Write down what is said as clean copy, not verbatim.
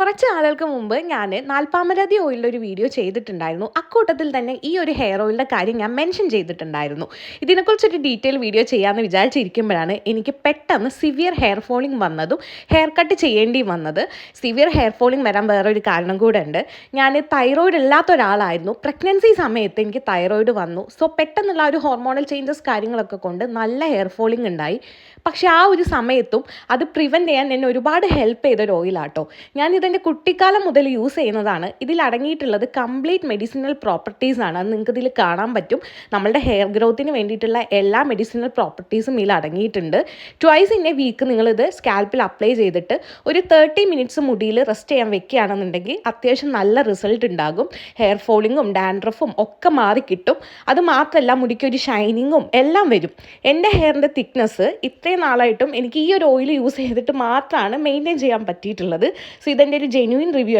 കുറച്ച് നാളുകൾക്ക് മുമ്പ് ഞാൻ നാൽപ്പാമരാതി ഓയിലിൻ്റെ ഒരു വീഡിയോ ചെയ്തിട്ടുണ്ടായിരുന്നു. അക്കൂട്ടത്തിൽ തന്നെ ഈ ഒരു ഹെയർ ഓയിലിൻ്റെ കാര്യം ഞാൻ മെൻഷൻ ചെയ്തിട്ടുണ്ടായിരുന്നു. ഇതിനെക്കുറിച്ചൊരു ഡീറ്റെയിൽ വീഡിയോ ചെയ്യാമെന്ന് വിചാരിച്ചിരിക്കുമ്പോഴാണ് എനിക്ക് പെട്ടെന്ന് സിവിയർ ഹെയർ ഫോളിങ് വന്നതും ഹെയർ കട്ട് ചെയ്യേണ്ടി വന്നത്. സിവിയർ ഹെയർ ഫോളിങ് വരാൻ വേറൊരു കാരണം കൂടെ ഉണ്ട്. ഞാൻ തൈറോയിഡ് ഇല്ലാത്ത ഒരാളായിരുന്നു. പ്രഗ്നൻസി സമയത്ത് എനിക്ക് തൈറോയിഡ് വന്നു. സോ പെട്ടെന്നുള്ള ഒരു ഹോർമോണൽ ചേഞ്ചസ് കാര്യങ്ങളൊക്കെ കൊണ്ട് നല്ല ഹെയർ ഫോളിങ് ഉണ്ടായി. പക്ഷേ ആ ഒരു സമയത്തും അത് പ്രിവെൻറ്റ് ചെയ്യാൻ എന്നെ ഒരുപാട് ഹെൽപ്പ് ചെയ്തൊരു ഓയിലാട്ടോ. ഞാനിതെൻ്റെ കുട്ടിക്കാലം മുതൽ യൂസ് ചെയ്യുന്നതാണ്. ഇതിൽ അടങ്ങിയിട്ടുള്ളത് കംപ്ലീറ്റ് മെഡിസിനൽ പ്രോപ്പർട്ടീസാണ്. അത് നിങ്ങൾക്ക് ഇതിൽ കാണാൻ പറ്റും. നമ്മളുടെ ഹെയർ ഗ്രോത്തിന് വേണ്ടിയിട്ടുള്ള എല്ലാ മെഡിസിനൽ പ്രോപ്പർട്ടീസും ഇതിൽ അടങ്ങിയിട്ടുണ്ട്. ട്വൈസ് ഇൻ എ വീക്ക് നിങ്ങളിത് സ്കാൽപ്പിൽ അപ്ലൈ ചെയ്തിട്ട് ഒരു 30 മിനിറ്റ്സ് മുടിയിൽ റെസ്റ്റ് ചെയ്യാൻ വെക്കുകയാണെന്നുണ്ടെങ്കിൽ അത്യാവശ്യം നല്ല റിസൾട്ട് ഉണ്ടാകും. ഹെയർ ഫോളിങ്ങും ഡാൻഡ്രഫും ഒക്കെ മാറിക്കിട്ടും. അത് മാത്രമല്ല മുടിക്കൊരു ഷൈനിങ്ങും എല്ലാം വരും. എൻ്റെ ഹെയറിൻ്റെ തിക്നെസ് ഇത്രയും നാളായിട്ടും എനിക്ക് ഈ ഒരു ഓയിൽ യൂസ് ചെയ്തിട്ട് മാത്രമാണ് മെയിൻറ്റെയിൻ ചെയ്യാൻ പറ്റിയിട്ടുള്ളത്. സോ ഇതെൻ്റെ ഒരു ജെന്യുവിൻ റിവ്യൂ